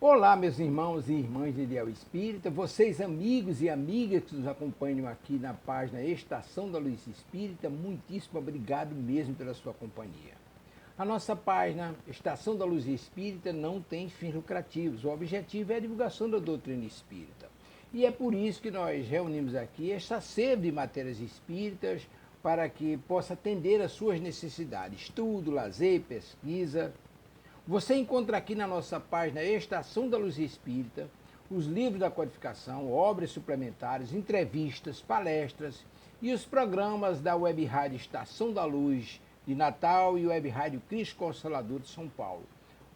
Olá, meus irmãos e irmãs de Ideal Espírita, vocês amigos e amigas que nos acompanham aqui na página Estação da Luz Espírita, muitíssimo obrigado mesmo pela sua companhia. A nossa página Estação da Luz Espírita não tem fins lucrativos, o objetivo é a divulgação da doutrina espírita. E é por isso que nós reunimos aqui esta sede de matérias espíritas para que possa atender às suas necessidades, estudo, lazer, pesquisa. Você encontra aqui na nossa página Estação da Luz Espírita os livros da codificação, obras suplementares, entrevistas, palestras e os programas da Web Rádio Estação da Luz de Natal e Web Rádio Cristo Consolador de São Paulo.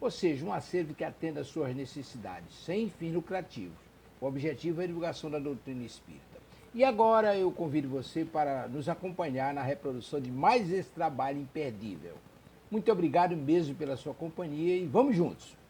Ou seja, um acervo que atenda às suas necessidades, sem fins lucrativos. O objetivo é a divulgação da doutrina espírita. E agora eu convido você para nos acompanhar na reprodução de mais esse trabalho imperdível. Muito obrigado mesmo pela sua companhia e vamos juntos!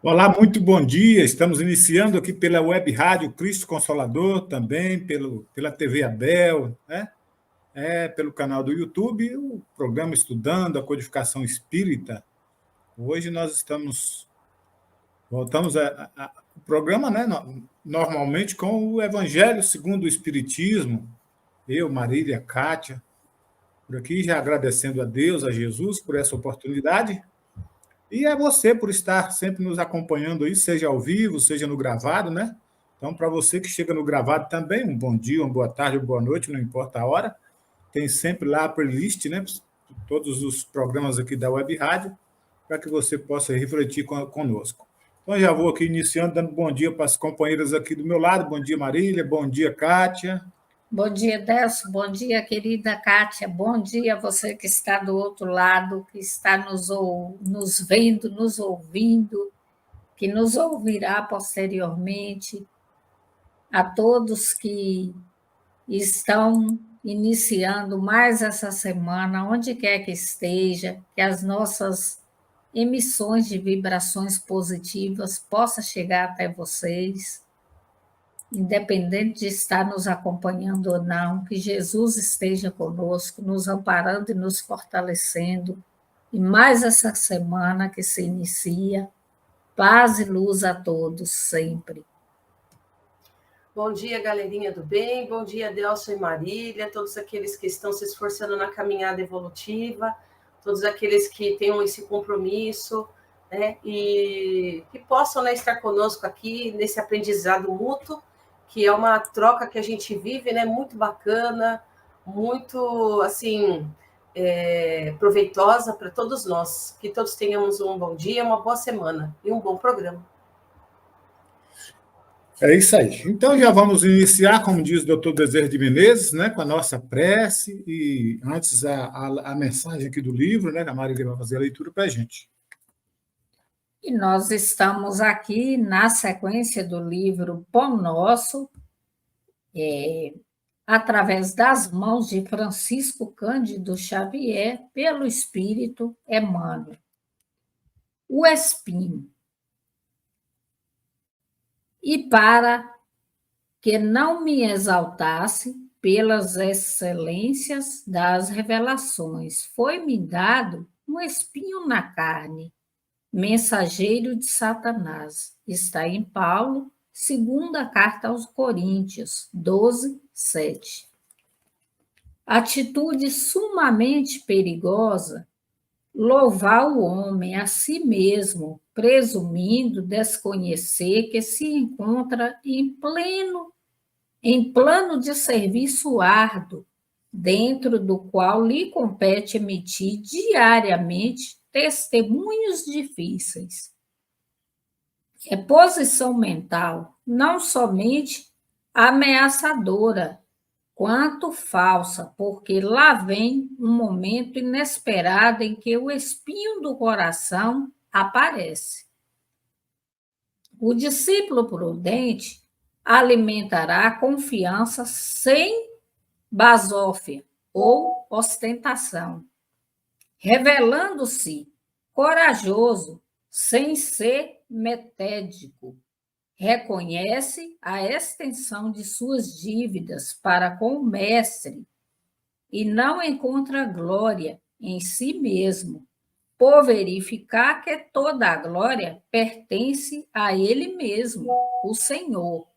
Olá, muito bom dia. Estamos iniciando aqui pela Web Rádio Cristo Consolador, também pela TV Abel, né? Pelo canal do YouTube, o programa Estudando a Codificação Espírita. Hoje nós voltamos o programa, né? Normalmente com o Evangelho segundo o Espiritismo. Eu, Marília, Kátia, por aqui já agradecendo a Deus, a Jesus, por essa oportunidade. E é você por estar sempre nos acompanhando aí, seja ao vivo, seja no gravado, né? Então, para você que chega no gravado também, um bom dia, uma boa tarde, uma boa noite, não importa a hora. Tem sempre lá a playlist, né? Todos os programas aqui da Web Rádio, para que você possa refletir conosco. Então, já vou aqui iniciando, dando bom dia para as companheiras aqui do meu lado. Bom dia, Marília. Bom dia, Kátia. Bom dia, Delcio. Bom dia, querida Kátia. Bom dia a você que está do outro lado, que está nos vendo, nos ouvindo, que nos ouvirá posteriormente. A todos que estão iniciando mais essa semana, onde quer que esteja, que as nossas emissões de vibrações positivas possam chegar até vocês. Independente de estar nos acompanhando ou não, que Jesus esteja conosco, nos amparando e nos fortalecendo. E mais essa semana que se inicia, paz e luz a todos, sempre. Bom dia, galerinha do bem, bom dia, Delcio e Marília, todos aqueles que estão se esforçando na caminhada evolutiva, todos aqueles que tenham esse compromisso, né, e que possam, né, estar conosco aqui nesse aprendizado mútuo, que é uma troca que a gente vive, né, muito bacana, muito, assim, proveitosa para todos nós. Que todos tenhamos um bom dia, uma boa semana e um bom programa. É isso aí. Então, já vamos iniciar, como diz o doutor Bezerra de Menezes, né, com a nossa prece e, antes, a mensagem aqui do livro, né, a Marília vai fazer a leitura para a gente. E nós estamos aqui na sequência do livro Pão Nosso, através das mãos de Francisco Cândido Xavier, pelo Espírito Emmanuel. O espinho. E para que não me exaltasse pelas excelências das revelações, foi-me dado um espinho na carne, mensageiro de Satanás. Está em Paulo, segunda carta aos Coríntios, 12, 7. Atitude sumamente perigosa, louvar o homem a si mesmo, presumindo desconhecer que se encontra em plano de serviço árduo, dentro do qual lhe compete emitir diariamente testemunhos difíceis. É posição mental não somente ameaçadora, quanto falsa, porque lá vem um momento inesperado em que o espinho do coração aparece. O discípulo prudente alimentará a confiança sem basófia ou ostentação, revelando-se corajoso sem ser metédico. Reconhece a extensão de suas dívidas para com o mestre e não encontra glória em si mesmo, por verificar que toda a glória pertence a ele mesmo, o Senhor.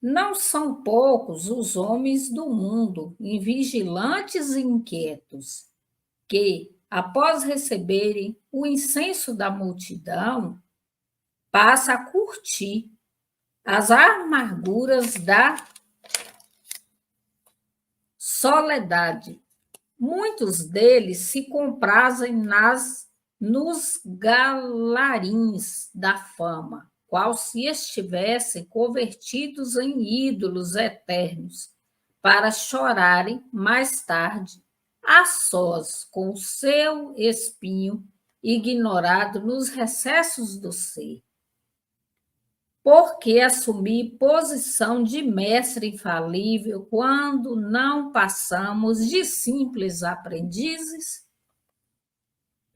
Não são poucos os homens do mundo, invigilantes e inquietos, que, após receberem o incenso da multidão, passa a curtir as amarguras da soledade. Muitos deles se comprazem nos galarins da fama, qual se estivessem convertidos em ídolos eternos, para chorarem mais tarde, a sós com o seu espinho ignorado nos recessos do ser. Por que assumir posição de mestre infalível quando não passamos de simples aprendizes?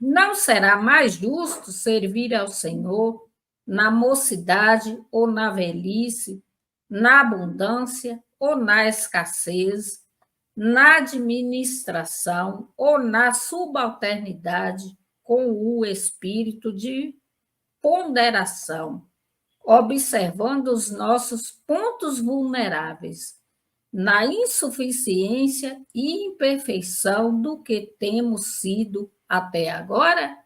Não será mais justo servir ao Senhor na mocidade ou na velhice, na abundância ou na escassez, na administração ou na subalternidade, com o espírito de ponderação, observando os nossos pontos vulneráveis, na insuficiência e imperfeição do que temos sido até agora?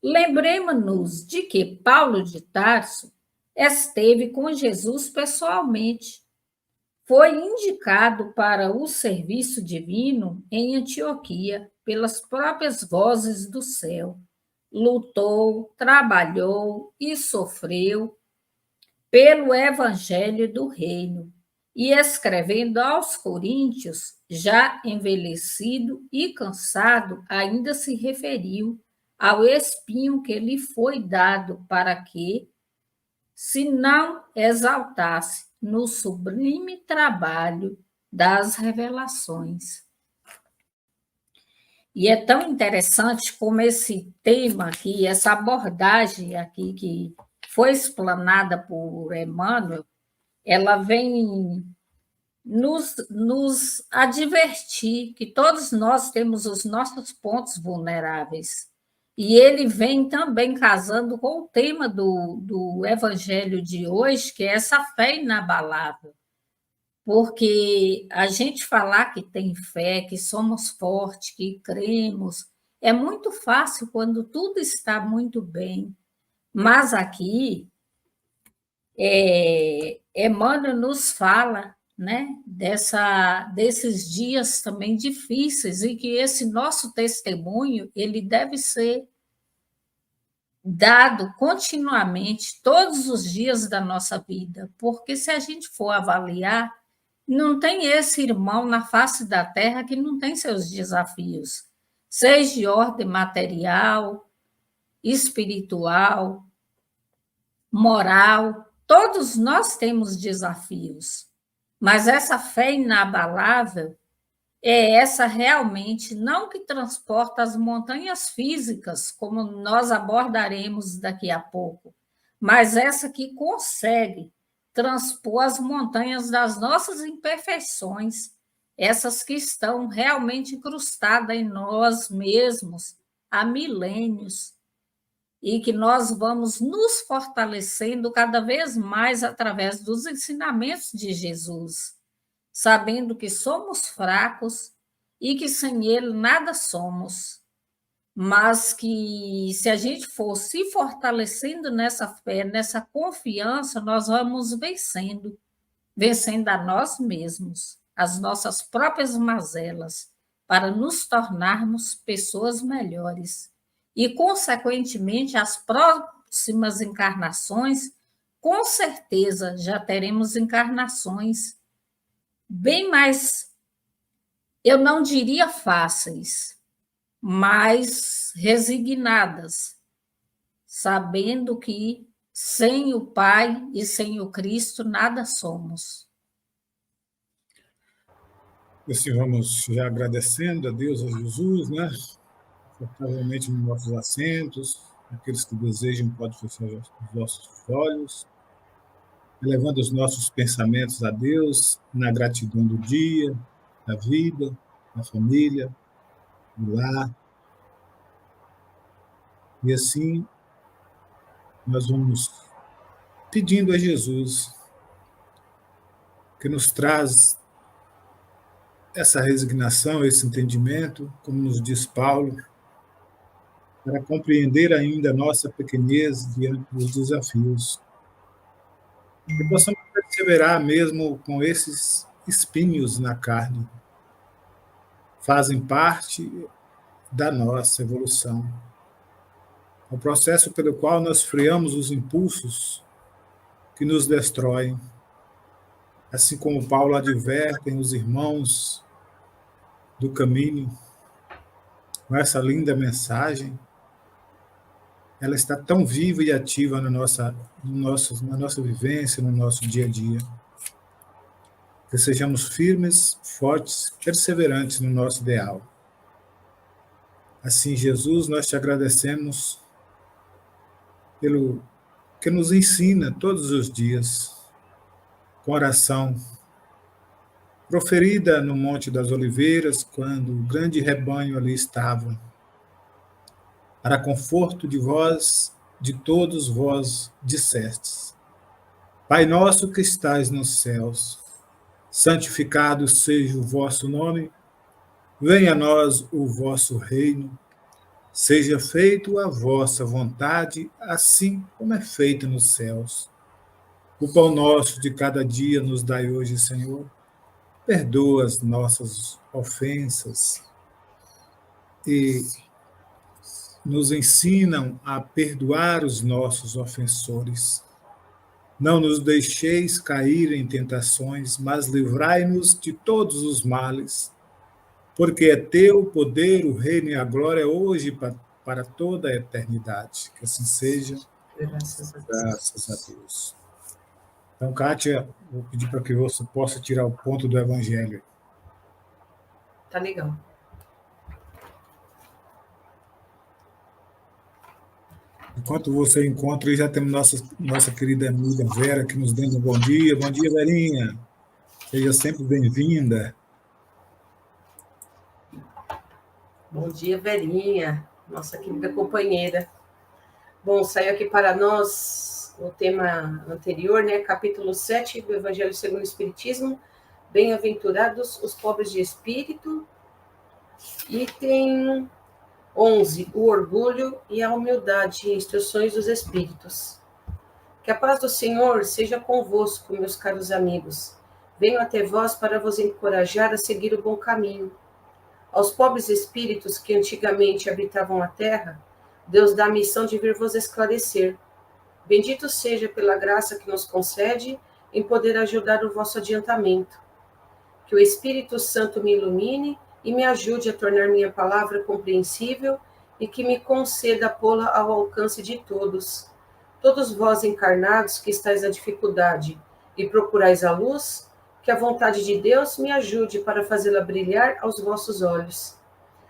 Lembremos-nos de que Paulo de Tarso esteve com Jesus pessoalmente. Foi indicado para o serviço divino em Antioquia pelas próprias vozes do céu. Lutou, trabalhou e sofreu pelo evangelho do reino, e escrevendo aos coríntios, já envelhecido e cansado, ainda se referiu ao espinho que lhe foi dado para que, se não exaltasse no sublime trabalho das revelações. E é tão interessante como esse tema aqui, essa abordagem aqui que foi explanada por Emmanuel, ela vem nos advertir que todos nós temos os nossos pontos vulneráveis. E ele vem também casando com o tema do evangelho de hoje, que é essa fé inabalável. Porque a gente falar que tem fé, que somos fortes, que cremos, é muito fácil quando tudo está muito bem. Mas aqui, Emmanuel nos fala, né, desses dias também difíceis, e que esse nosso testemunho ele deve ser dado continuamente, todos os dias da nossa vida, porque se a gente for avaliar, não tem esse irmão na face da terra que não tem seus desafios, seja de ordem material, espiritual, moral, todos nós temos desafios, mas essa fé inabalável é essa realmente, não que transporta as montanhas físicas, como nós abordaremos daqui a pouco, mas essa que consegue transpor as montanhas das nossas imperfeições, essas que estão realmente incrustadas em nós mesmos há milênios, e que nós vamos nos fortalecendo cada vez mais através dos ensinamentos de Jesus, sabendo que somos fracos e que sem Ele nada somos, mas que se a gente for se fortalecendo nessa fé, nessa confiança, nós vamos vencendo a nós mesmos, as nossas próprias mazelas, para nos tornarmos pessoas melhores. E, consequentemente, as próximas encarnações, com certeza, já teremos encarnações bem mais, eu não diria fáceis, mas resignadas, sabendo que sem o Pai e sem o Cristo nada somos. Assim, vamos já agradecendo a Deus, a Jesus, né? Confortavelmente nos nossos assentos. Aqueles que desejam podem fechar os nossos olhos, elevando os nossos pensamentos a Deus, na gratidão do dia, da vida, da família, do lar. E assim, nós vamos pedindo a Jesus que nos traz essa resignação, esse entendimento, como nos diz Paulo, para compreender ainda a nossa pequenez diante dos desafios. Que possamos perseverar mesmo com esses espinhos na carne. Fazem parte da nossa evolução. É o processo pelo qual nós freamos os impulsos que nos destroem. Assim como Paulo adverte os irmãos do caminho, com essa linda mensagem, ela está tão viva e ativa na nossa vivência, no nosso dia a dia. Que sejamos firmes, fortes, perseverantes no nosso ideal. Assim, Jesus, nós te agradecemos pelo que nos ensina todos os dias, com oração, proferida no Monte das Oliveiras, quando o grande rebanho ali estava. Para conforto de vós, de todos vós dissestes: Pai nosso que estais nos céus, santificado seja o vosso nome, venha a nós o vosso reino, seja feita a vossa vontade, assim como é feita nos céus. O pão nosso de cada dia nos dai hoje, Senhor. Perdoa as nossas ofensas e nos ensinam a perdoar os nossos ofensores. Não nos deixeis cair em tentações, mas livrai-nos de todos os males, porque é teu o poder, o reino e a glória hoje para toda a eternidade. Que assim seja. Graças a Deus. Graças a Deus. Então, Kátia, vou pedir para que você possa tirar o ponto do Evangelho. Tá legal. Enquanto você encontra, já temos nossa querida amiga Vera, que nos dando um bom dia. Bom dia, Verinha. Seja sempre bem-vinda. Bom dia, Verinha, nossa querida companheira. Bom, saiu aqui para nós o tema anterior, né? Capítulo 7 do Evangelho segundo o Espiritismo. Bem-aventurados os pobres de espírito. Item 11. O orgulho e a humildade. Instruções dos Espíritos. Que a paz do Senhor seja convosco, meus caros amigos. Venho até vós para vos encorajar a seguir o bom caminho. Aos pobres espíritos que antigamente habitavam a terra, Deus dá a missão de vir vos esclarecer. Bendito seja pela graça que nos concede em poder ajudar o vosso adiantamento. Que o Espírito Santo me ilumine e me ajude a tornar minha palavra compreensível e que me conceda pô-la ao alcance de todos. Todos vós encarnados que estáis na dificuldade e procurais a luz, que a vontade de Deus me ajude para fazê-la brilhar aos vossos olhos.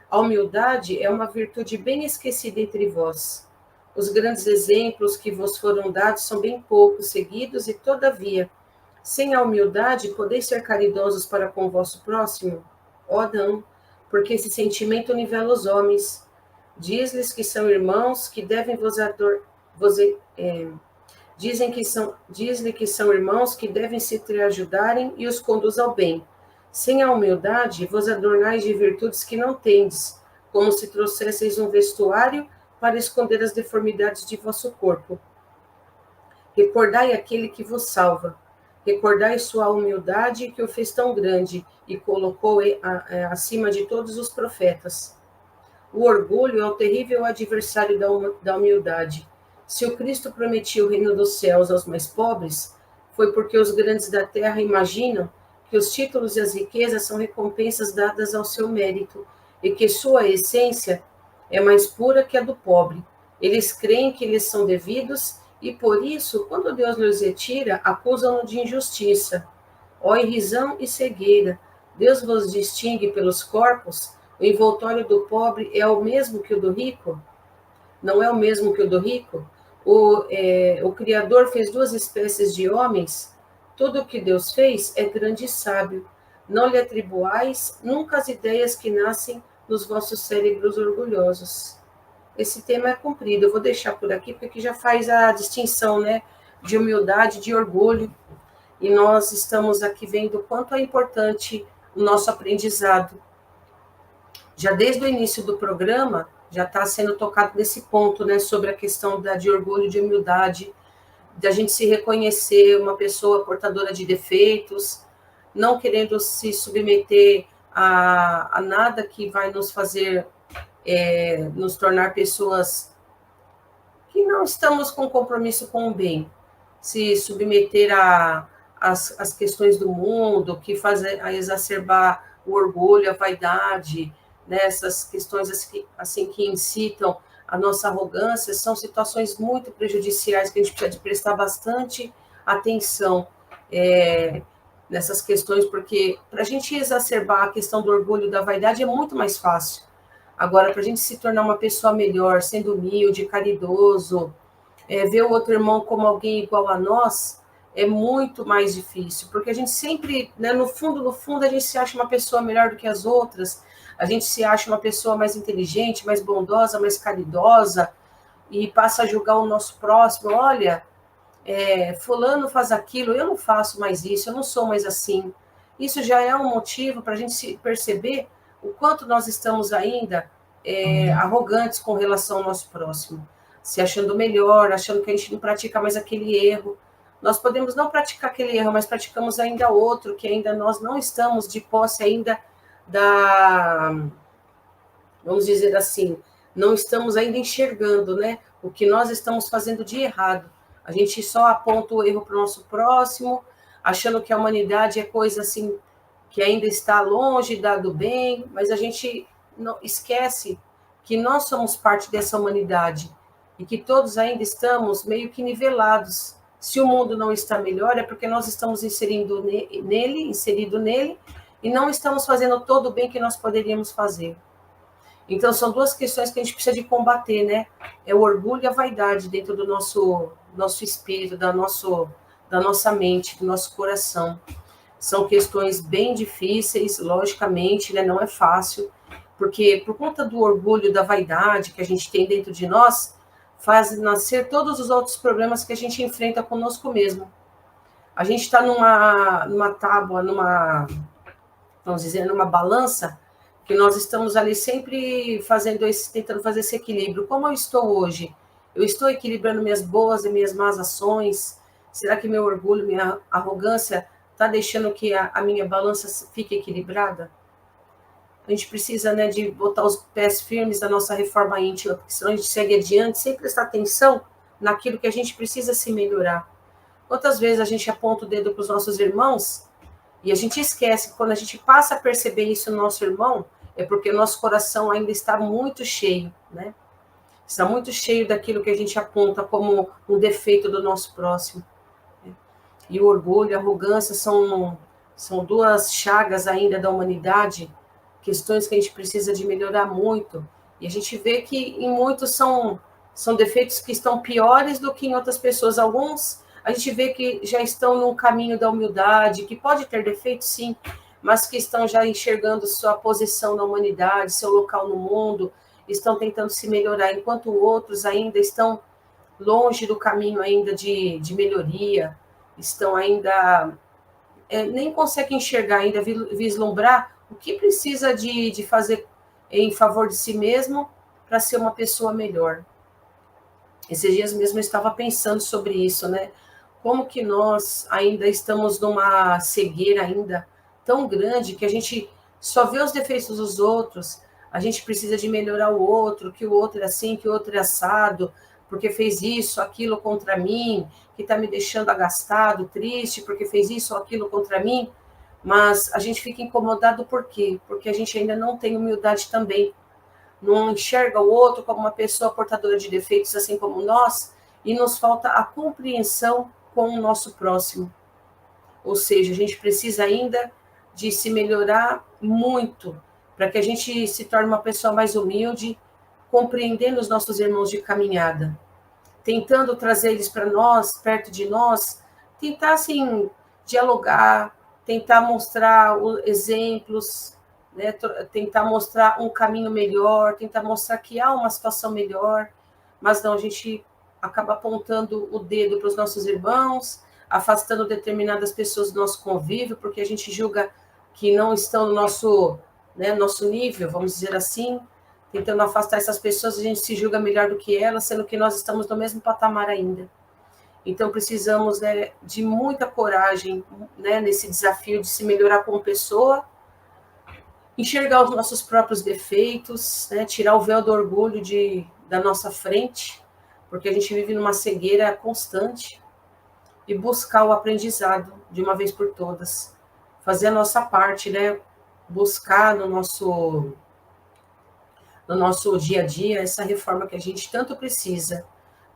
A humildade é uma virtude bem esquecida entre vós. Os grandes exemplos que vos foram dados são bem poucos seguidos e, todavia, sem a humildade, podeis ser caridosos para com o vosso próximo? Oh, não, porque esse sentimento nivela os homens. Diz-lhes que são irmãos, que devem diz-lhe que são irmãos que devem se ajudarem e os conduz ao bem. Sem a humildade, vos adornais de virtudes que não tendes, como se trouxesseis um vestuário para esconder as deformidades de vosso corpo. Recordai aquele que vos salva. Recordai sua humildade que o fez tão grande e colocou acima de todos os profetas. O orgulho é o terrível adversário da humildade. Se o Cristo prometia o reino dos céus aos mais pobres, foi porque os grandes da terra imaginam que os títulos e as riquezas são recompensas dadas ao seu mérito, e que sua essência é mais pura que a do pobre. Eles creem que eles são devidos e, por isso, quando Deus lhes retira, acusam-no de injustiça. Ó irrisão e cegueira! Deus vos distingue pelos corpos? O envoltório do pobre é o mesmo que o do rico? Não é o mesmo que o do rico? O Criador fez duas espécies de homens? Tudo o que Deus fez é grande e sábio. Não lhe atribuais nunca as ideias que nascem nos vossos cérebros orgulhosos. Esse tema é comprido, eu vou deixar por aqui, porque aqui já faz a distinção, né, de humildade, de orgulho, e nós estamos aqui vendo o quanto é importante o nosso aprendizado. Já desde o início do programa, já está sendo tocado nesse ponto, né, sobre a questão de orgulho, de humildade, da gente se reconhecer uma pessoa portadora de defeitos, não querendo se submeter a nada que vai nos fazer nos tornar pessoas que não estamos com compromisso com o bem, se submeter às questões do mundo, que fazem a exacerbar o orgulho, a vaidade, né, essas questões assim que incitam a nossa arrogância, são situações muito prejudiciais que a gente precisa de prestar bastante atenção nessas questões, porque para a gente exacerbar a questão do orgulho, da vaidade, é muito mais fácil. Agora, para a gente se tornar uma pessoa melhor, sendo humilde, caridoso, ver o outro irmão como alguém igual a nós, é muito mais difícil, porque a gente sempre, né, no fundo, a gente se acha uma pessoa melhor do que as outras, a gente se acha uma pessoa mais inteligente, mais bondosa, mais caridosa, e passa a julgar o nosso próximo. Olha, fulano faz aquilo, eu não faço mais isso, eu não sou mais assim. Isso já é um motivo para a gente se perceber o quanto nós estamos ainda arrogantes com relação ao nosso próximo, se achando melhor, achando que a gente não pratica mais aquele erro. Nós podemos não praticar aquele erro, mas praticamos ainda outro, que ainda nós não estamos de posse ainda vamos dizer assim, não estamos ainda enxergando, né, o que nós estamos fazendo de errado. A gente só aponta o erro para o nosso próximo, achando que a humanidade é coisa assim, que ainda está longe do bem, mas a gente não esquece que nós somos parte dessa humanidade e que todos ainda estamos meio que nivelados. Se o mundo não está melhor, é porque nós estamos inserido nele, e não estamos fazendo todo o bem que nós poderíamos fazer. Então, são duas questões que a gente precisa de combater, né? É o orgulho e a vaidade dentro do nosso espírito, da nossa mente, do nosso coração. São questões bem difíceis, logicamente, né? Não é fácil, porque por conta do orgulho, da vaidade que a gente tem dentro de nós, faz nascer todos os outros problemas que a gente enfrenta conosco mesmo. A gente está numa tábua, vamos dizer, numa balança, que nós estamos ali sempre tentando fazer esse equilíbrio. Como eu estou hoje? Eu estou equilibrando minhas boas e minhas más ações? Será que meu orgulho, minha arrogância está deixando que a minha balança fique equilibrada? A gente precisa, né, de botar os pés firmes da nossa reforma íntima, porque senão a gente segue adiante sem prestar atenção naquilo que a gente precisa se melhorar. Quantas vezes a gente aponta o dedo para os nossos irmãos e a gente esquece que quando a gente passa a perceber isso no nosso irmão, é porque o nosso coração ainda está muito cheio, né? Está muito cheio daquilo que a gente aponta como um defeito do nosso próximo. E o orgulho e a arrogância são duas chagas ainda da humanidade, questões que a gente precisa de melhorar muito. E a gente vê que em muitos são defeitos que estão piores do que em outras pessoas. Alguns a gente vê que já estão num caminho da humildade, que pode ter defeitos, sim, mas que estão já enxergando sua posição na humanidade, seu local no mundo, estão tentando se melhorar, enquanto outros ainda estão longe do caminho ainda de melhoria, estão ainda, nem conseguem enxergar ainda, vislumbrar o que precisa de fazer em favor de si mesmo para ser uma pessoa melhor. Esses dias mesmo eu estava pensando sobre isso, né? Como que nós ainda estamos numa cegueira ainda tão grande que a gente só vê os defeitos dos outros, a gente precisa de melhorar o outro, que o outro é assim, que o outro é assado, porque fez isso, aquilo contra mim, que está me deixando agastado, triste, porque fez isso ou aquilo contra mim. mas a gente fica incomodado por quê? Porque a gente ainda não tem humildade também, não enxerga o outro como uma pessoa portadora de defeitos, assim como nós, e nos falta a compreensão com o nosso próximo. Ou seja, a gente precisa ainda de se melhorar muito para que a gente se torne uma pessoa mais humilde, compreendendo os nossos irmãos de caminhada, tentando trazer eles para nós, perto de nós, tentar, assim, dialogar, tentar mostrar exemplos, né? Tentar mostrar um caminho melhor, tentar mostrar que há uma situação melhor, mas não, a gente acaba apontando o dedo para os nossos irmãos, afastando determinadas pessoas do nosso convívio, porque a gente julga que não estão no nosso, né, nosso nível, vamos dizer assim, tentando afastar essas pessoas, a gente se julga melhor do que elas, sendo que nós estamos no mesmo patamar ainda. Então, precisamos, né, de muita coragem, né, nesse desafio de se melhorar como pessoa, enxergar os nossos próprios defeitos, né, tirar o véu do orgulho da nossa frente, porque a gente vive numa cegueira constante, e buscar o aprendizado de uma vez por todas. Fazer a nossa parte, né, buscar no nosso dia a dia essa reforma que a gente tanto precisa.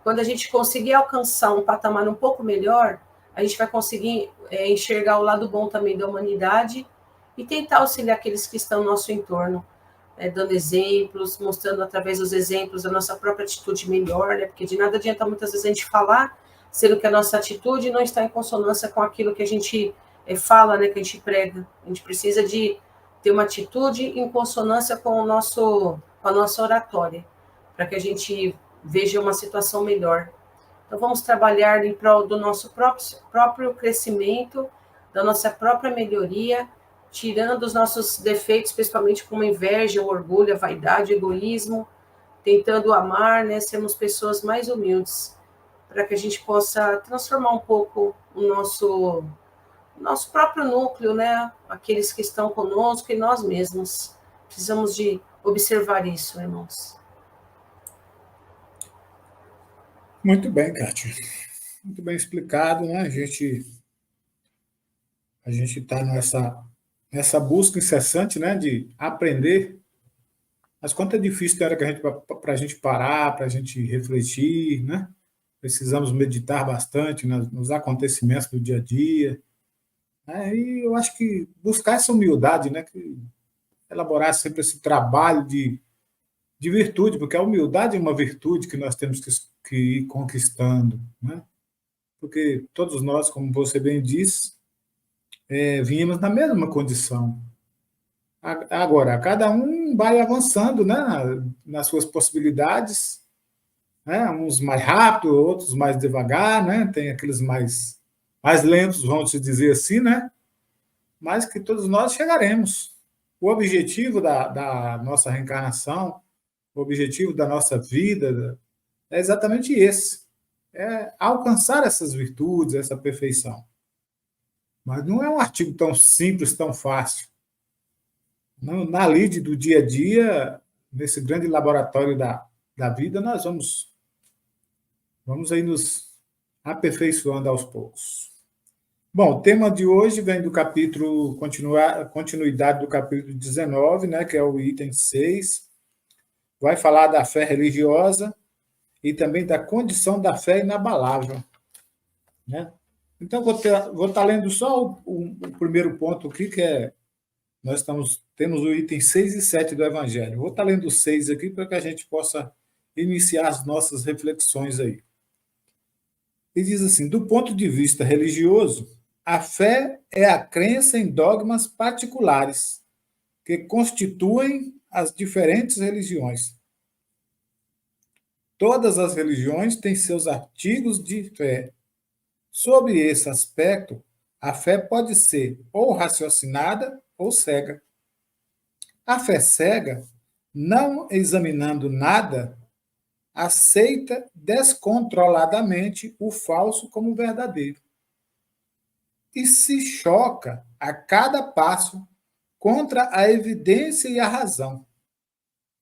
Quando a gente conseguir alcançar um patamar um pouco melhor, a gente vai conseguir enxergar o lado bom também da humanidade e tentar auxiliar aqueles que estão no nosso entorno, dando exemplos, mostrando através dos exemplos a nossa própria atitude melhor, né? Porque de nada adianta muitas vezes a gente falar, sendo que a nossa atitude não está em consonância com aquilo que a gente fala, né? Que a gente prega. A gente precisa de ter uma atitude em consonância com a nossa oratória, para que a gente veja uma situação melhor. Então, vamos trabalhar em prol do nosso próprio crescimento, da nossa própria melhoria, tirando os nossos defeitos, principalmente como a inveja, o orgulho, a vaidade, o egoísmo, tentando amar, né, sermos pessoas mais humildes, para que a gente possa transformar um pouco o nosso próprio núcleo, né, aqueles que estão conosco e nós mesmos. Precisamos de observar isso, irmãos. Muito bem, Kátia. Muito bem explicado, né? A gente está nessa busca incessante, né, de aprender. Mas quanto é difícil ter hora que para a gente parar, para a gente refletir, né? Precisamos meditar bastante nos acontecimentos do dia a dia. Né? E eu acho que buscar essa humildade, né? Elaborar sempre esse trabalho de virtude, porque a humildade é uma virtude que nós temos que ir conquistando, né? Porque todos nós, como você bem disse, vínhamos na mesma condição. Agora, cada um vai avançando, né, nas suas possibilidades, né, uns mais rápido, outros mais devagar, né, tem aqueles mais lentos, vamos dizer assim, né, mas que todos nós chegaremos. O objetivo da nossa reencarnação, o objetivo da nossa vida é exatamente esse, é alcançar essas virtudes, essa perfeição. Mas não é um artigo tão simples, tão fácil. Na lide do dia a dia, nesse grande laboratório da vida, nós vamos aí nos aperfeiçoando aos poucos. Bom, o tema de hoje vem do capítulo, continuidade do capítulo 19, né, que é o item 6. Vai falar da fé religiosa e também da condição da fé inabalável. Né? Então, vou estar lendo só o primeiro ponto aqui, que é temos o item 6 e 7 do Evangelho. Vou estar lendo o 6 aqui para que a gente possa iniciar as nossas reflexões aí. E diz assim: do ponto de vista religioso, a fé é a crença em dogmas particulares que constituem as diferentes religiões. Todas as religiões têm seus artigos de fé. Sob esse aspecto, a fé pode ser ou raciocinada ou cega. A fé cega, não examinando nada, aceita descontroladamente o falso como verdadeiro e se choca a cada passo contra a evidência e a razão.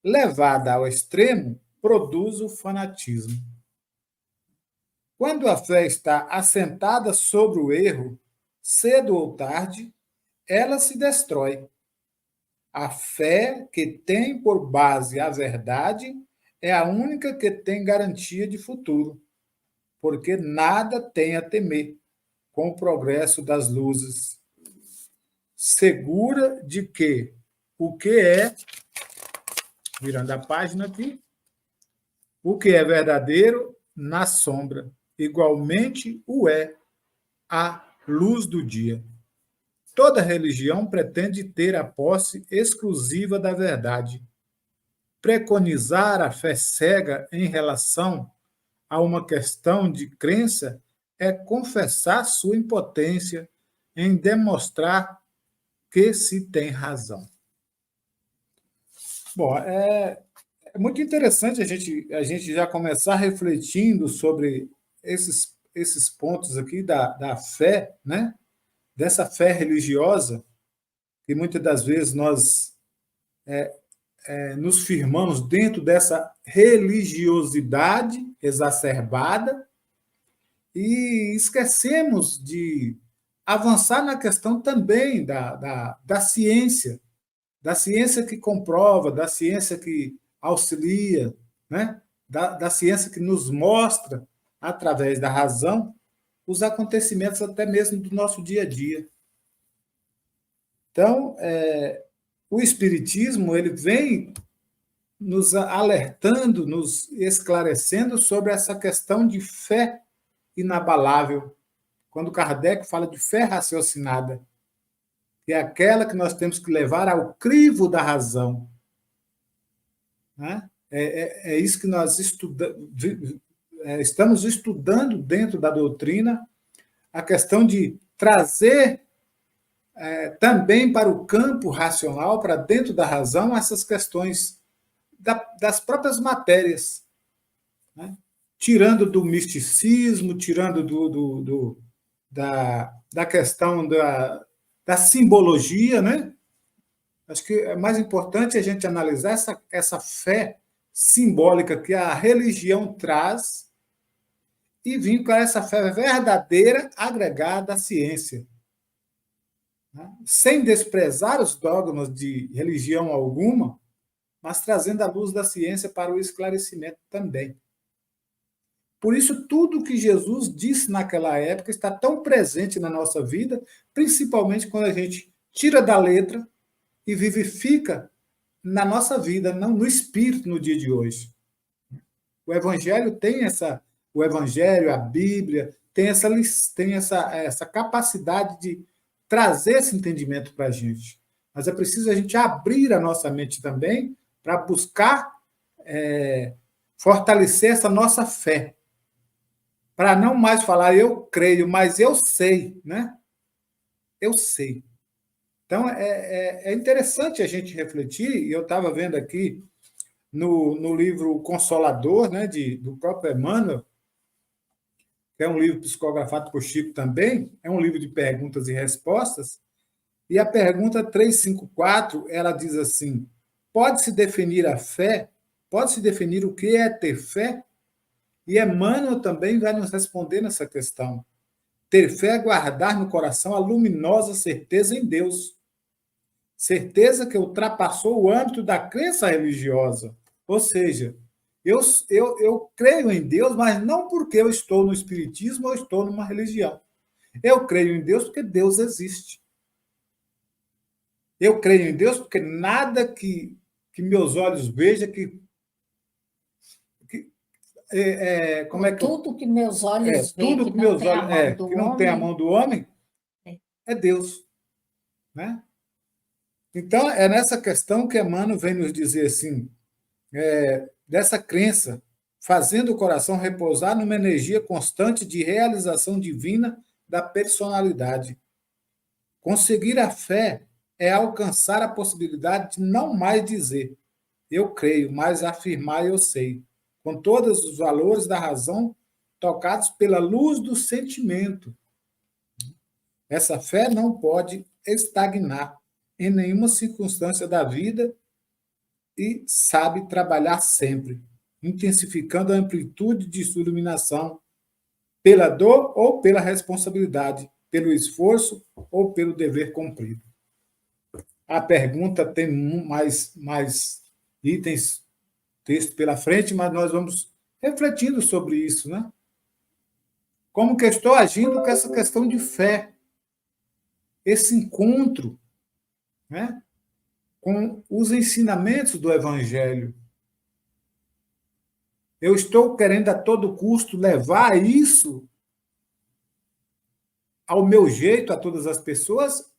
Levada ao extremo, produz o fanatismo. Quando a fé está assentada sobre o erro, cedo ou tarde, ela se destrói. A fé que tem por base a verdade é a única que tem garantia de futuro, porque nada tem a temer com o progresso das luzes. Segura de que o que é, virando a página aqui, o que é verdadeiro na sombra, igualmente o é a luz do dia. Toda religião pretende ter a posse exclusiva da verdade. Preconizar a fé cega em relação a uma questão de crença é confessar sua impotência em demonstrar que se tem razão. Bom, é muito interessante a gente já começar refletindo sobre esses pontos aqui da fé, né? Dessa fé religiosa, que muitas das vezes nós nos firmamos dentro dessa religiosidade exacerbada e esquecemos de avançar na questão também da ciência que comprova, da ciência que auxilia, né? Da ciência que nos mostra, através da razão, os acontecimentos até mesmo do nosso dia a dia. Então, o Espiritismo ele vem nos alertando, nos esclarecendo sobre essa questão de fé inabalável. Quando Kardec fala de fé raciocinada, que é aquela que nós temos que levar ao crivo da razão. Né? É isso que nós estamos estudando dentro da doutrina, a questão de trazer também para o campo racional, para dentro da razão, essas questões das próprias matérias, né? Tirando do misticismo, tirando da questão da simbologia, né? Acho que é mais importante a gente analisar essa fé simbólica que a religião traz e vincular essa fé verdadeira agregada à ciência, né? Sem desprezar os dogmas de religião alguma, mas trazendo a luz da ciência para o esclarecimento também. Por isso, tudo que Jesus disse naquela época está tão presente na nossa vida, principalmente quando a gente tira da letra e vivifica na nossa vida, não no espírito, no dia de hoje. O Evangelho tem o Evangelho, a Bíblia, tem essa capacidade de trazer esse entendimento para a gente. Mas é preciso a gente abrir a nossa mente também para buscar fortalecer essa nossa fé. Para não mais falar eu creio, mas eu sei, né? Eu sei. Então, é interessante a gente refletir, e eu estava vendo aqui no livro Consolador, né, do próprio Emmanuel, que é um livro psicografado por Chico também, é um livro de perguntas e respostas, e a pergunta 354, ela diz assim: pode-se definir a fé? Pode-se definir o que é ter fé? E Emmanuel também vai nos responder nessa questão. Ter fé é guardar no coração a luminosa certeza em Deus. Certeza que ultrapassou o âmbito da crença religiosa. Ou seja, eu creio em Deus, mas não porque eu estou no Espiritismo ou estou numa religião. Eu creio em Deus porque Deus existe. Eu creio em Deus porque nada que meus olhos vejam tudo que meus olhos veem, tudo que meus olhos que não tem a mão do homem, é Deus, né? Então, é nessa questão que Emmanuel vem nos dizer assim, dessa crença, fazendo o coração repousar numa energia constante de realização divina da personalidade. Conseguir a fé é alcançar a possibilidade de não mais dizer eu creio, mas afirmar eu sei, com todos os valores da razão tocados pela luz do sentimento. Essa fé não pode estagnar em nenhuma circunstância da vida e sabe trabalhar sempre, intensificando a amplitude de sua iluminação pela dor ou pela responsabilidade, pelo esforço ou pelo dever cumprido. a pergunta tem mais itens, texto pela frente, mas nós vamos refletindo sobre isso, né? Como que eu estou agindo com essa questão de fé, esse encontro, né, com os ensinamentos do Evangelho. Eu estou querendo a todo custo levar isso ao meu jeito a todas as pessoas,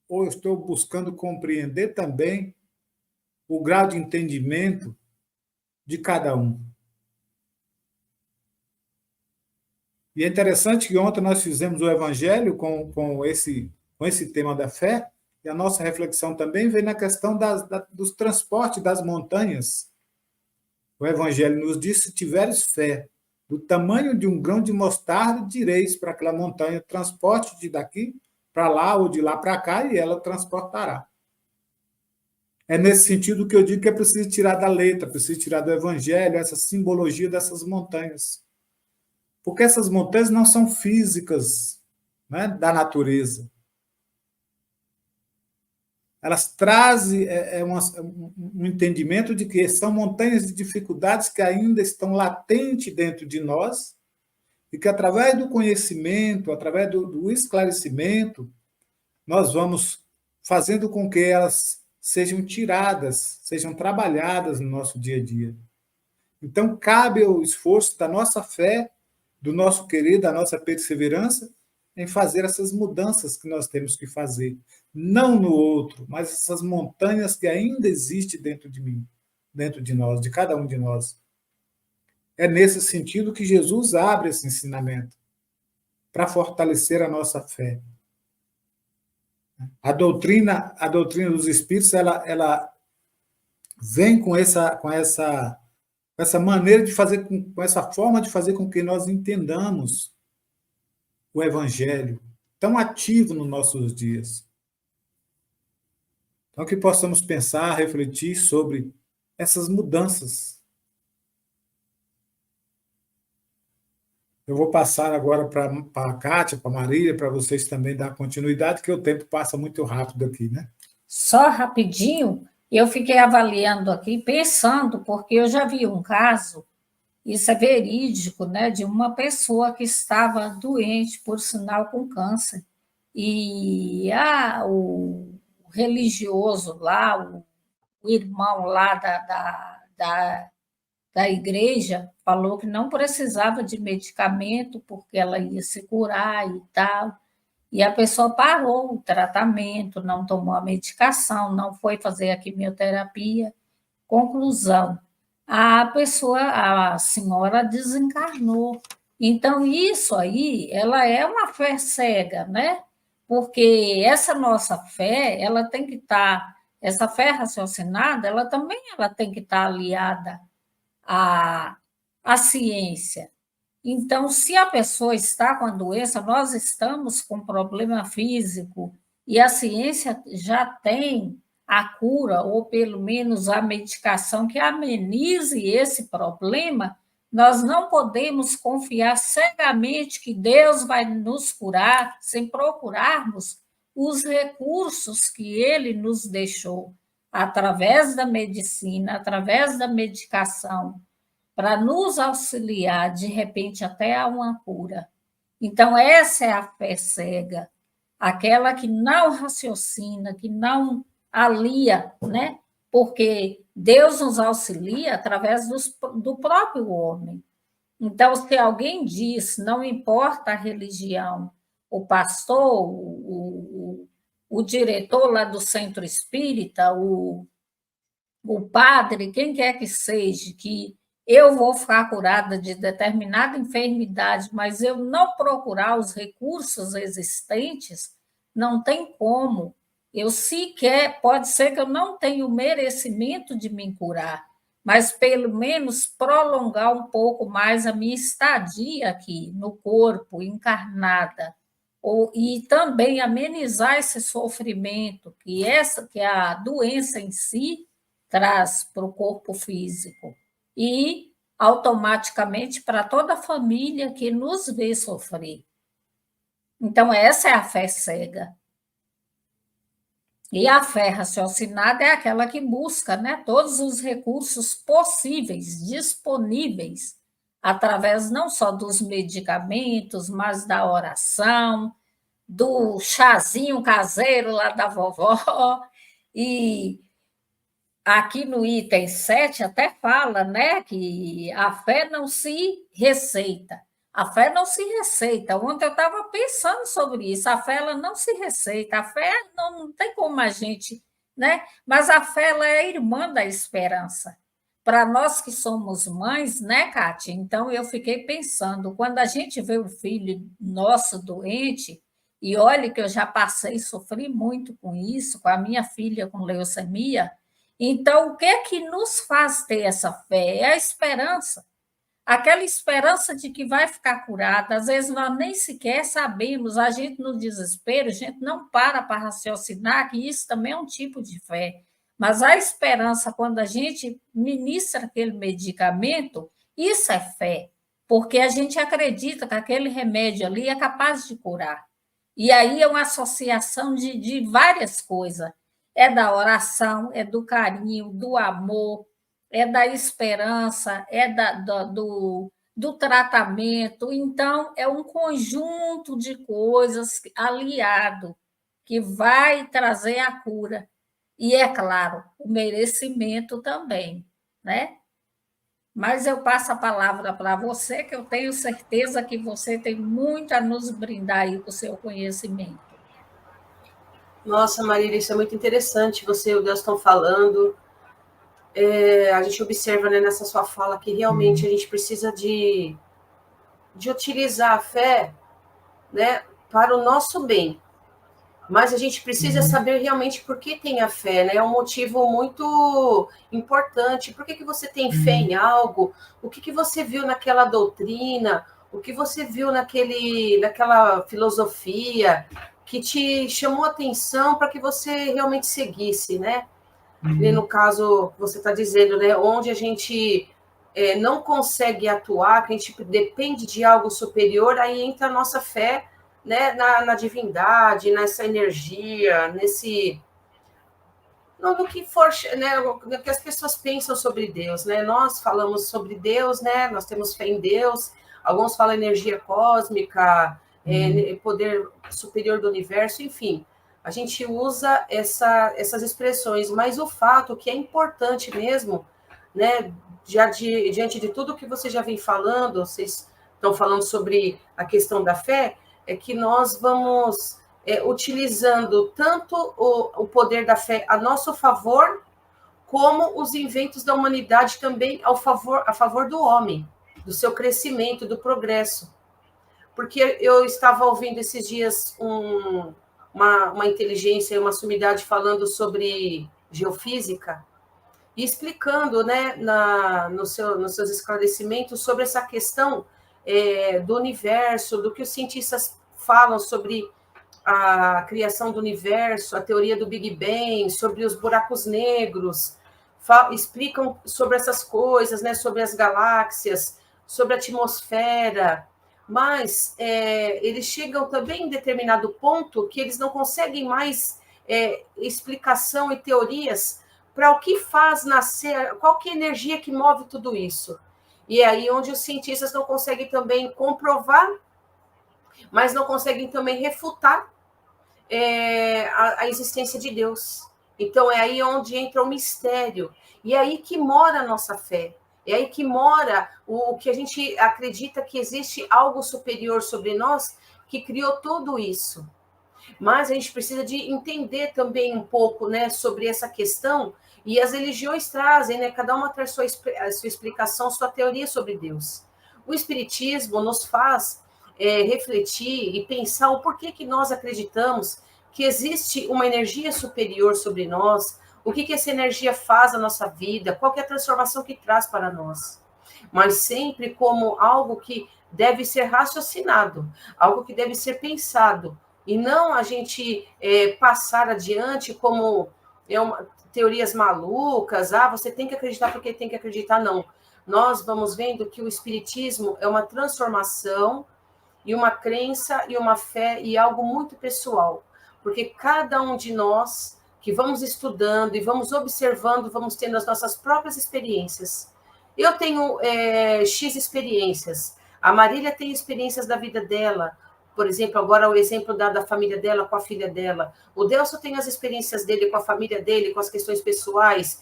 ou eu estou buscando compreender também o grau de entendimento de cada um? E é interessante que ontem nós fizemos o Evangelho com esse tema da fé, e a nossa reflexão também vem na questão dos transportes das montanhas. O Evangelho nos diz: se tiveres fé do tamanho de um grão de mostarda, direis para aquela montanha: transporte de daqui para lá ou de lá para cá, e ela transportará. É nesse sentido que eu digo que é preciso tirar da letra, preciso tirar do Evangelho essa simbologia dessas montanhas. Porque essas montanhas não são físicas, né, da natureza. Elas trazem um entendimento de que são montanhas de dificuldades que ainda estão latentes dentro de nós e que, através do conhecimento, através do esclarecimento, nós vamos fazendo com que elas sejam tiradas, sejam trabalhadas no nosso dia a dia. Então, cabe o esforço da nossa fé, do nosso querer, da nossa perseverança, em fazer essas mudanças que nós temos que fazer. Não no outro, mas essas montanhas que ainda existem dentro de mim, dentro de nós, de cada um de nós. É nesse sentido que Jesus abre esse ensinamento, para fortalecer a nossa fé. A doutrina dos Espíritos, ela vem com essa maneira de fazer, com essa forma de fazer com que nós entendamos o Evangelho, tão ativo nos nossos dias. Então, que possamos pensar, refletir sobre essas mudanças. Eu vou passar agora para a Kátia, para a Marília, para vocês também dar continuidade, que o tempo passa muito rápido aqui, né? Só rapidinho, eu fiquei avaliando aqui, pensando, porque eu já vi um caso, isso é verídico, né, de uma pessoa que estava doente, por sinal com câncer, e o religioso lá, o irmão lá da igreja, falou que não precisava de medicamento, porque ela ia se curar e tal, e a pessoa parou o tratamento, não tomou a medicação, não foi fazer a quimioterapia. Conclusão, a senhora desencarnou. Então, isso aí, ela é uma fé cega, né? Porque essa nossa fé, ela tem que estar, essa fé raciocinada, ela tem que estar aliada à ciência. Então, se a pessoa está com a doença, nós estamos com problema físico e a ciência já tem a cura, ou pelo menos a medicação que amenize esse problema, nós não podemos confiar cegamente que Deus vai nos curar sem procurarmos os recursos que Ele nos deixou, através da medicina, através da medicação, para nos auxiliar, de repente, até a uma cura. Então, essa é a fé cega, aquela que não raciocina, que não alia, né? Porque Deus nos auxilia através do próprio homem. Então, se alguém diz, não importa a religião, o pastor, o diretor lá do centro espírita, o padre, quem quer que seja, que eu vou ficar curada de determinada enfermidade, mas eu não procurar os recursos existentes, não tem como. Eu sequer, pode ser que eu não tenha o merecimento de me curar, mas pelo menos prolongar um pouco mais a minha estadia aqui no corpo, encarnada, e também amenizar esse sofrimento que a doença em si traz para o corpo físico. E, automaticamente, para toda a família que nos vê sofrer. Então, essa é a fé cega. E a fé raciocinada é aquela que busca, né, todos os recursos possíveis, disponíveis, através não só dos medicamentos, mas da oração, do chazinho caseiro lá da vovó. E aqui no item 7 até fala, né, que a fé não se receita. A fé não se receita. Ontem eu estava pensando sobre isso. A fé ela não se receita. A fé não tem como a gente, né? Mas a fé ela é irmã da esperança. Para nós que somos mães, né, Kátia? Então eu fiquei pensando, quando a gente vê o filho nosso doente, e olha que eu já passei, sofri muito com isso, com a minha filha com leucemia. Então, o que é que nos faz ter essa fé? É a esperança. Aquela esperança de que vai ficar curada. Às vezes nós nem sequer sabemos, a gente no desespero, a gente não para raciocinar que isso também é um tipo de fé. Mas a esperança, quando a gente ministra aquele medicamento, isso é fé, porque a gente acredita que aquele remédio ali é capaz de curar. E aí é uma associação de várias coisas. É da oração, é do carinho, do amor, é da esperança, é do tratamento. Então, é um conjunto de coisas aliado que vai trazer a cura. E, é claro, o merecimento também, né? Mas eu passo a palavra para você, que eu tenho certeza que você tem muito a nos brindar aí com o seu conhecimento. Nossa, Marília, isso é muito interessante. Você e o Deus estão falando. A gente observa, né, nessa sua fala que realmente a gente precisa de utilizar a fé, né, para o nosso bem. Mas a gente precisa saber realmente por que tem a fé, né? É um motivo muito importante. Por que você tem fé em algo? O que você viu naquela doutrina? O que você viu naquela filosofia que te chamou a atenção para que você realmente seguisse, né? E no caso, você está dizendo, né? Onde a gente não consegue atuar, que a gente depende de algo superior, aí entra a nossa fé, né, na divindade, nessa energia, no que for, né, no que as pessoas pensam sobre Deus, né? Nós falamos sobre Deus, né? Nós temos fé em Deus. Alguns falam energia cósmica, poder superior do universo, enfim. A gente usa essas expressões, mas o fato que é importante mesmo, né? Diante de tudo que você já vem falando, vocês estão falando sobre a questão da fé, é que nós vamos utilizando tanto o poder da fé a nosso favor, como os inventos da humanidade também a favor do homem, do seu crescimento, do progresso. Porque eu estava ouvindo esses dias uma inteligência, uma sumidade falando sobre geofísica, e explicando, né, nos seus esclarecimentos sobre essa questão do universo, do que os cientistas falam sobre a criação do universo, a teoria do Big Bang, sobre os buracos negros, explicam sobre essas coisas, né, sobre as galáxias, sobre a atmosfera, mas eles chegam também em determinado ponto que eles não conseguem mais explicação e teorias para o que faz nascer, qual que é a energia que move tudo isso. E é aí onde os cientistas não conseguem também comprovar, mas não conseguem também refutar a existência de Deus. Então, é aí onde entra o mistério. E é aí que mora a nossa fé. É aí que mora o que a gente acredita que existe algo superior sobre nós que criou tudo isso. Mas a gente precisa de entender também um pouco, né, sobre essa questão, e as religiões trazem, né, cada uma traz sua explicação, sua teoria sobre Deus. O Espiritismo nos faz refletir e pensar o porquê que nós acreditamos que existe uma energia superior sobre nós, o que essa energia faz na nossa vida, qual que é a transformação que traz para nós. Mas sempre como algo que deve ser raciocinado, algo que deve ser pensado, e não a gente passar adiante como teorias malucas, você tem que acreditar porque tem que acreditar, não. Nós vamos vendo que o Espiritismo é uma transformação e uma crença e uma fé e algo muito pessoal, porque cada um de nós que vamos estudando e vamos observando, vamos tendo as nossas próprias experiências. Eu tenho X experiências, a Marília tem experiências da vida dela, por exemplo, agora o exemplo da família dela com a filha dela. O Delso tem as experiências dele com a família dele, com as questões pessoais,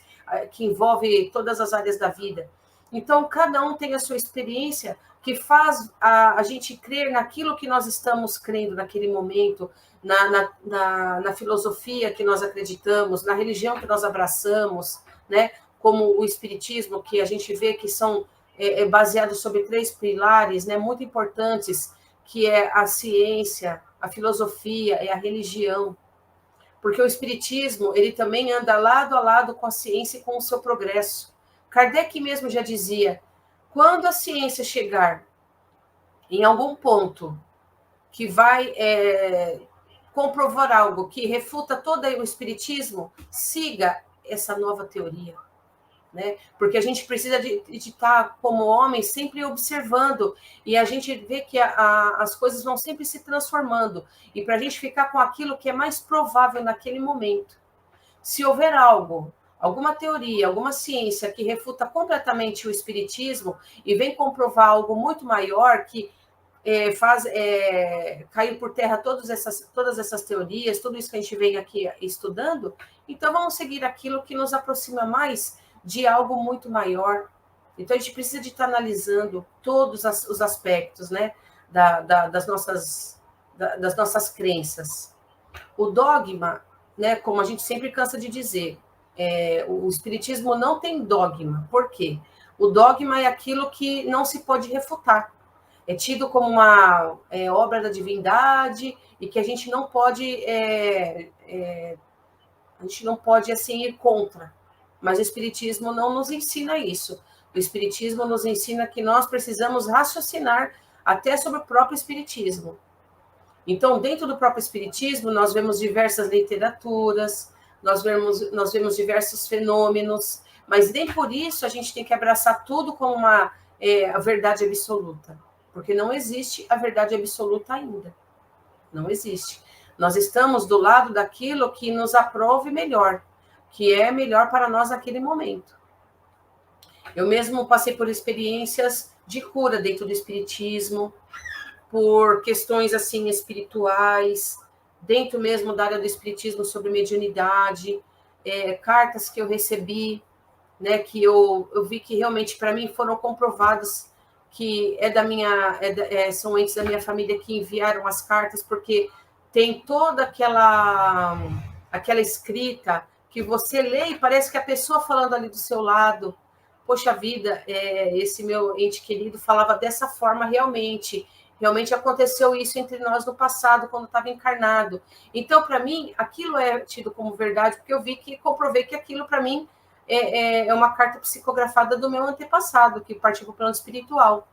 que envolve todas as áreas da vida. Então, cada um tem a sua experiência que faz a gente crer naquilo que nós estamos crendo naquele momento, na filosofia que nós acreditamos, na religião que nós abraçamos, né? Como o espiritismo, que a gente vê que são baseados sobre 3 pilares, né, muito importantes, que é a ciência, a filosofia e a religião. Porque o espiritismo, ele também anda lado a lado com a ciência e com o seu progresso. Kardec mesmo já dizia, quando a ciência chegar em algum ponto que vai comprovar algo que refuta todo o espiritismo, siga essa nova teoria. Né? Porque a gente precisa de estar, como homem, sempre observando, e a gente vê que as coisas vão sempre se transformando, e para a gente ficar com aquilo que é mais provável naquele momento. Se houver algo, alguma teoria, alguma ciência que refuta completamente o espiritismo e vem comprovar algo muito maior, que faz cair por terra todas essas teorias, tudo isso que a gente vem aqui estudando, então vamos seguir aquilo que nos aproxima mais de algo muito maior. Então, a gente precisa de estar analisando todos os aspectos, né, das nossas crenças. O dogma, né, como a gente sempre cansa de dizer, o espiritismo não tem dogma. Por quê? O dogma é aquilo que não se pode refutar. É tido como uma obra da divindade e que a gente não pode assim, ir contra. Mas o espiritismo não nos ensina isso. O espiritismo nos ensina que nós precisamos raciocinar até sobre o próprio espiritismo. Então, dentro do próprio espiritismo, nós vemos diversas literaturas, nós vemos diversos fenômenos, mas nem por isso a gente tem que abraçar tudo como a verdade absoluta, porque não existe a verdade absoluta ainda. Não existe. Nós estamos do lado daquilo que nos aprove melhor, que é melhor para nós naquele momento. Eu mesmo passei por experiências de cura dentro do espiritismo, por questões assim espirituais, dentro mesmo da área do espiritismo sobre mediunidade, cartas que eu recebi, né, que eu vi que realmente para mim foram comprovadas que são entes da minha família que enviaram as cartas, porque tem toda aquela escrita que você lê e parece que a pessoa falando ali do seu lado, poxa vida, esse meu ente querido falava dessa forma realmente aconteceu isso entre nós no passado, quando estava encarnado. Então, para mim, aquilo é tido como verdade, porque eu comprovei que aquilo, para mim, é uma carta psicografada do meu antepassado, que partiu para o plano espiritual.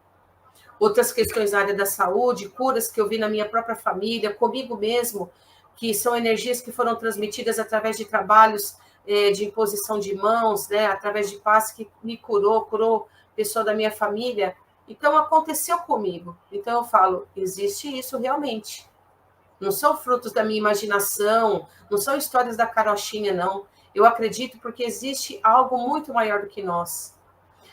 Outras questões na área da saúde, curas que eu vi na minha própria família, comigo mesmo, que são energias que foram transmitidas através de trabalhos de imposição de mãos, né, através de passe que me curou pessoa da minha família. Então, aconteceu comigo. Então, eu falo, existe isso realmente. Não são frutos da minha imaginação, não são histórias da carochinha, não. Eu acredito porque existe algo muito maior do que nós.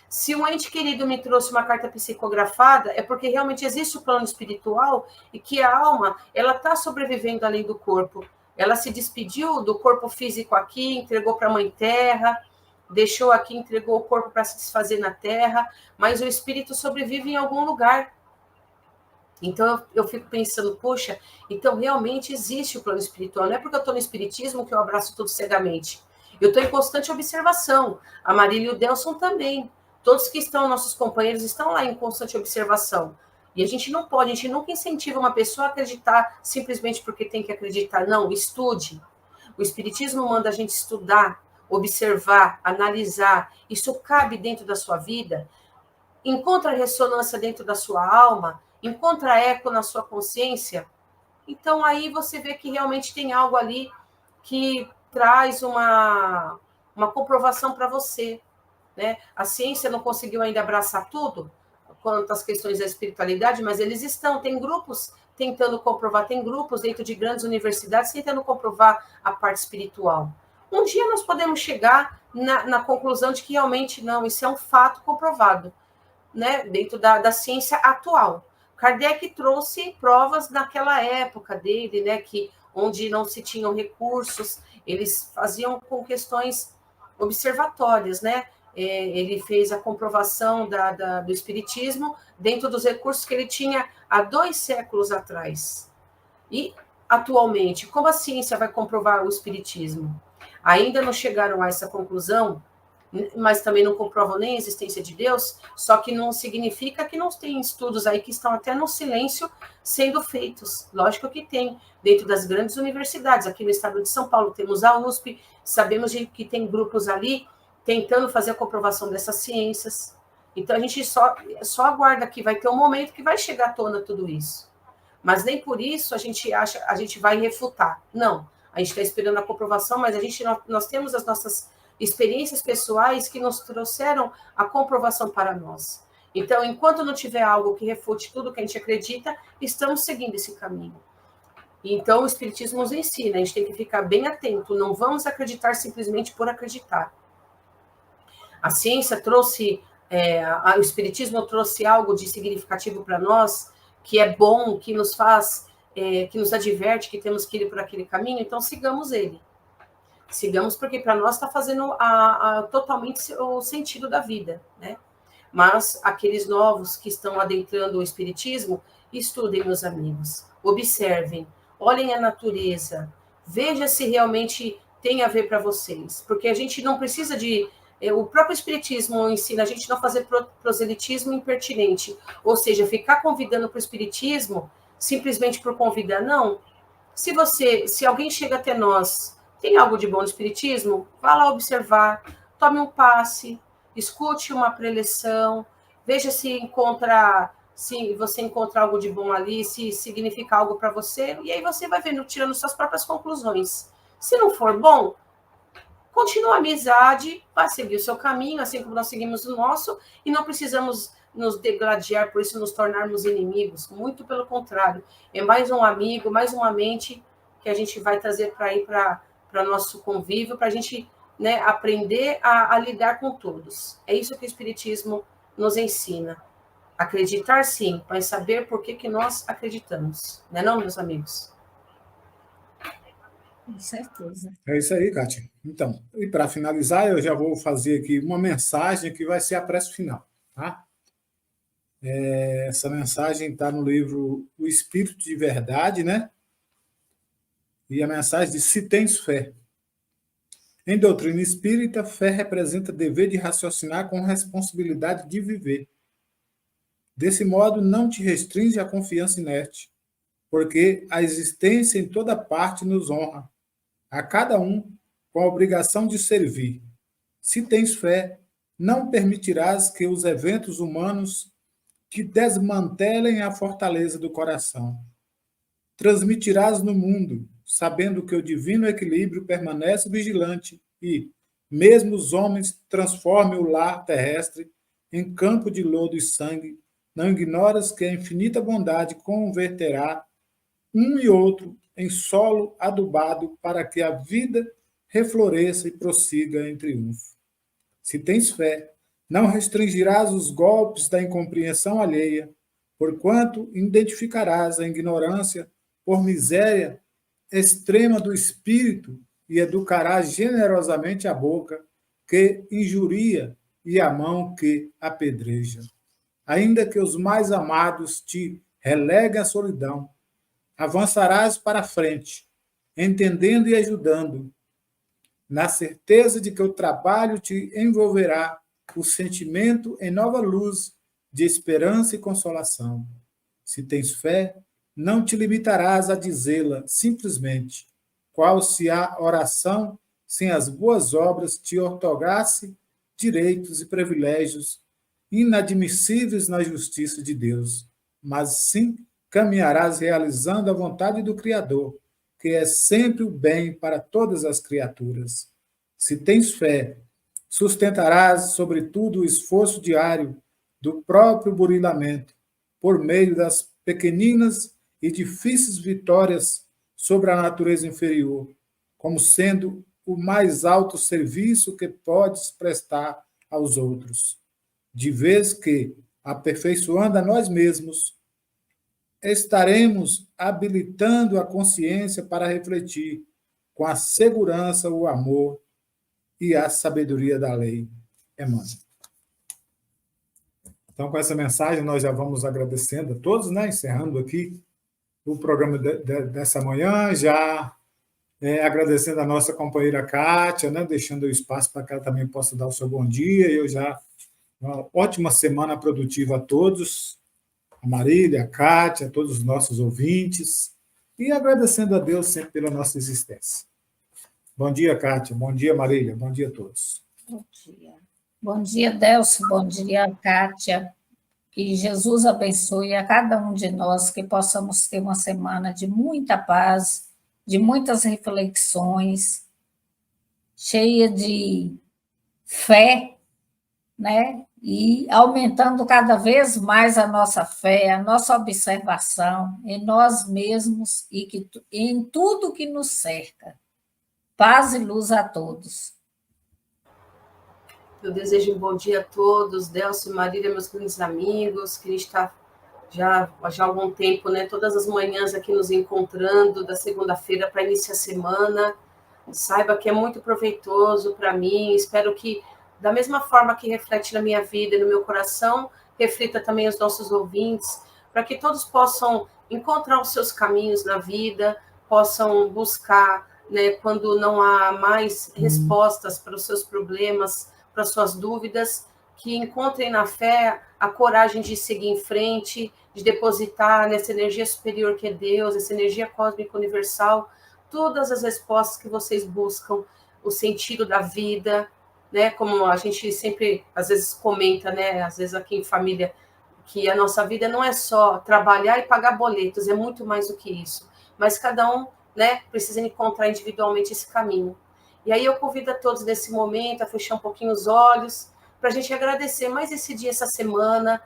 Se um ente querido me trouxe uma carta psicografada, é porque realmente existe o plano espiritual e que a alma, ela está sobrevivendo além do corpo. Ela se despediu do corpo físico aqui, entregou para a Mãe Terra, deixou aqui, entregou o corpo para se desfazer na Terra, mas o espírito sobrevive em algum lugar. Então, eu fico pensando, poxa, então realmente existe o plano espiritual. Não é porque eu estou no espiritismo que eu abraço tudo cegamente. Eu estou em constante observação. A Marília e o Delson também. Todos que estão, nossos companheiros, estão lá em constante observação. E a gente nunca incentiva uma pessoa a acreditar simplesmente porque tem que acreditar. Não, estude. O espiritismo manda a gente estudar, observar, analisar. Isso cabe dentro da sua vida. Encontra ressonância dentro da sua alma, encontra eco na sua consciência. Então, aí você vê que realmente tem algo ali que traz uma comprovação para você. Né? A ciência não conseguiu ainda abraçar tudo quanto às questões da espiritualidade, mas eles tem grupos tentando comprovar, tem grupos dentro de grandes universidades tentando comprovar a parte espiritual. Um dia nós podemos chegar na conclusão de que realmente não, isso é um fato comprovado, né, dentro da ciência atual. Kardec trouxe provas naquela época dele, né, onde não se tinham recursos, eles faziam com questões observatórias, né? Ele fez a comprovação do espiritismo dentro dos recursos que ele tinha há 2 séculos atrás. E, atualmente, como a ciência vai comprovar o espiritismo? Ainda não chegaram a essa conclusão, mas também não comprovam nem a existência de Deus, só que não significa que não tem estudos aí que estão até no silêncio sendo feitos. Lógico que tem, dentro das grandes universidades. Aqui no estado de São Paulo temos a USP, sabemos que tem grupos ali tentando fazer a comprovação dessas ciências. Então, a gente só aguarda que vai ter um momento que vai chegar à tona tudo isso. Mas nem por isso a gente vai refutar. Não, a gente está esperando a comprovação, mas nós temos as nossas experiências pessoais que nos trouxeram a comprovação para nós. Então, enquanto não tiver algo que refute tudo que a gente acredita, estamos seguindo esse caminho. Então, o Espiritismo nos ensina, a gente tem que ficar bem atento, não vamos acreditar simplesmente por acreditar. A ciência trouxe, o Espiritismo trouxe algo de significativo para nós, que é bom, que nos faz, que nos adverte que temos que ir por aquele caminho, então sigamos ele. Sigamos, porque para nós está fazendo totalmente o sentido da vida, né? Mas aqueles novos que estão adentrando o Espiritismo, estudem, meus amigos, observem, olhem a natureza, veja se realmente tem a ver para vocês, porque a gente não precisa de... O próprio Espiritismo ensina a gente não fazer proselitismo impertinente, ou seja, ficar convidando para o Espiritismo simplesmente por convidar, não. Se alguém chega até nós, tem algo de bom no Espiritismo? Vá lá observar, tome um passe, escute uma preleção, veja se você encontra algo de bom ali, se significa algo para você, e aí você vai vendo, tirando suas próprias conclusões. Se não for bom, continua a amizade, vai seguir o seu caminho, assim como nós seguimos o nosso, e não precisamos nos degladiar, por isso nos tornarmos inimigos, muito pelo contrário, é mais um amigo, mais uma mente que a gente vai trazer para ir para nosso convívio, para a gente, né, aprender a lidar com todos. É isso que o Espiritismo nos ensina. Acreditar sim, mas saber por que nós acreditamos. Não é não, meus amigos? Com certeza. É isso aí, Kátia. Então, e para finalizar, eu já vou fazer aqui uma mensagem que vai ser a prece final, tá? Essa mensagem está no livro O Espírito de Verdade, né? E a mensagem diz: se tens fé. Em doutrina espírita, fé representa dever de raciocinar com responsabilidade de viver. Desse modo, não te restringe a confiança inerte, porque a existência em toda parte nos honra, a cada um com a obrigação de servir. Se tens fé, não permitirás que os eventos humanos te desmantelem a fortaleza do coração. Transmitirás no mundo, sabendo que o divino equilíbrio permanece vigilante e, mesmo os homens transformem o lar terrestre em campo de lodo e sangue, não ignoras que a infinita bondade converterá um e outro em solo adubado para que a vida refloresça e prossiga em triunfo. Se tens fé, não restringirás os golpes da incompreensão alheia, porquanto identificarás a ignorância por miséria extrema do espírito e educarás generosamente a boca que injuria e a mão que apedreja. Ainda que os mais amados te releguem à solidão, avançarás para a frente, entendendo e ajudando, na certeza de que o trabalho te envolverá o sentimento em nova luz de esperança e consolação. Se tens fé, não te limitarás a dizê-la simplesmente, qual se a oração sem as boas obras te outorgasse direitos e privilégios inadmissíveis na justiça de Deus, mas sim caminharás realizando a vontade do Criador, que é sempre o bem para todas as criaturas. Se tens fé, sustentarás, sobretudo, o esforço diário do próprio burilamento, por meio das pequeninas e difíceis vitórias sobre a natureza inferior, como sendo o mais alto serviço que podes prestar aos outros, de vez que, aperfeiçoando a nós mesmos, estaremos habilitando a consciência para refletir com a segurança, o amor e a sabedoria da lei. Emmanuel. Então, com essa mensagem, nós já vamos agradecendo a todos, né? Encerrando aqui o programa dessa manhã, já agradecendo a nossa companheira Kátia, né? Deixando o espaço para que ela também possa dar o seu bom dia. Uma ótima semana produtiva a todos, a Marília, a Kátia, a todos os nossos ouvintes, e agradecendo a Deus sempre pela nossa existência. Bom dia, Kátia. Bom dia, Marília. Bom dia a todos. Bom dia. Bom dia, Delcio. Bom dia, Kátia. Que Jesus abençoe a cada um de nós, que possamos ter uma semana de muita paz, de muitas reflexões, cheia de fé, né? E aumentando cada vez mais a nossa fé, a nossa observação em nós mesmos e em tudo que nos cerca. Paz e luz a todos. Eu desejo um bom dia a todos, Delcio e Marília, meus grandes amigos, que a gente está já há algum tempo, né, todas as manhãs aqui nos encontrando, da segunda-feira para iniciar a semana. Saiba que é muito proveitoso para mim, espero que, da mesma forma que reflete na minha vida e no meu coração, reflita também os nossos ouvintes, para que todos possam encontrar os seus caminhos na vida, possam buscar, né, quando não há mais respostas para os seus problemas, para as suas dúvidas, que encontrem na fé a coragem de seguir em frente, de depositar nessa energia superior que é Deus, essa energia cósmica universal, todas as respostas que vocês buscam, o sentido da vida, né? Como a gente sempre, às vezes, comenta, né? Às vezes aqui em família, que a nossa vida não é só trabalhar e pagar boletos, é muito mais do que isso. Mas cada um, né, precisa encontrar individualmente esse caminho. E aí eu convido a todos nesse momento a fechar um pouquinho os olhos, para a gente agradecer mais esse dia, essa semana,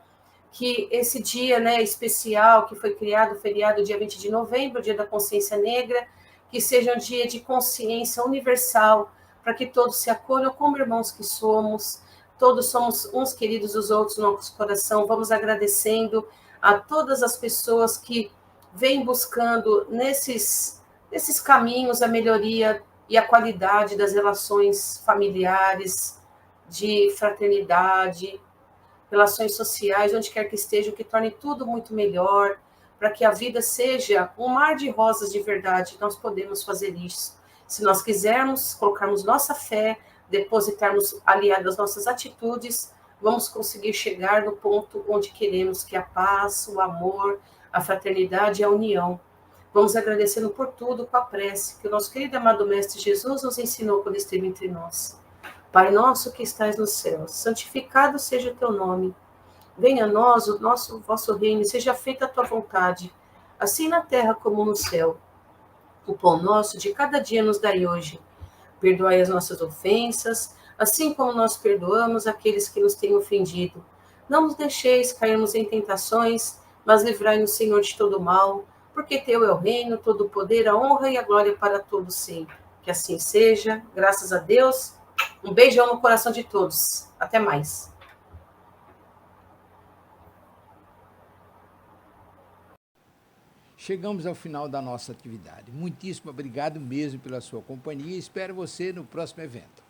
que esse dia, né, especial que foi criado, o feriado dia 20 de novembro, dia da consciência negra, que seja um dia de consciência universal, para que todos se acolham como irmãos que somos, todos somos uns queridos dos outros no nosso coração. Vamos agradecendo a todas as pessoas que vêm buscando nesses caminhos a melhoria e a qualidade das relações familiares, de fraternidade, relações sociais, onde quer que esteja, que torne tudo muito melhor, para que a vida seja um mar de rosas de verdade. Nós podemos fazer isso. Se nós quisermos, colocarmos nossa fé, depositarmos aliado às nossas atitudes, vamos conseguir chegar no ponto onde queremos, que é a paz, o amor, a fraternidade e a união. Vamos agradecendo por tudo com a prece que o nosso querido amado Mestre Jesus nos ensinou quando esteve entre nós. Pai nosso que estais nos céus, santificado seja o teu nome. Venha a nós o vosso reino, seja feita a tua vontade, assim na terra como no céu. O pão nosso de cada dia nos dai hoje. Perdoai as nossas ofensas, assim como nós perdoamos aqueles que nos têm ofendido. Não nos deixeis cairmos em tentações, mas livrai-nos, Senhor, de todo mal, porque teu é o reino, todo o poder, a honra e a glória para todos sempre. Que assim seja, graças a Deus. Um beijão no coração de todos. Até mais. Chegamos ao final da nossa atividade. Muitíssimo obrigado mesmo pela sua companhia e espero você no próximo evento.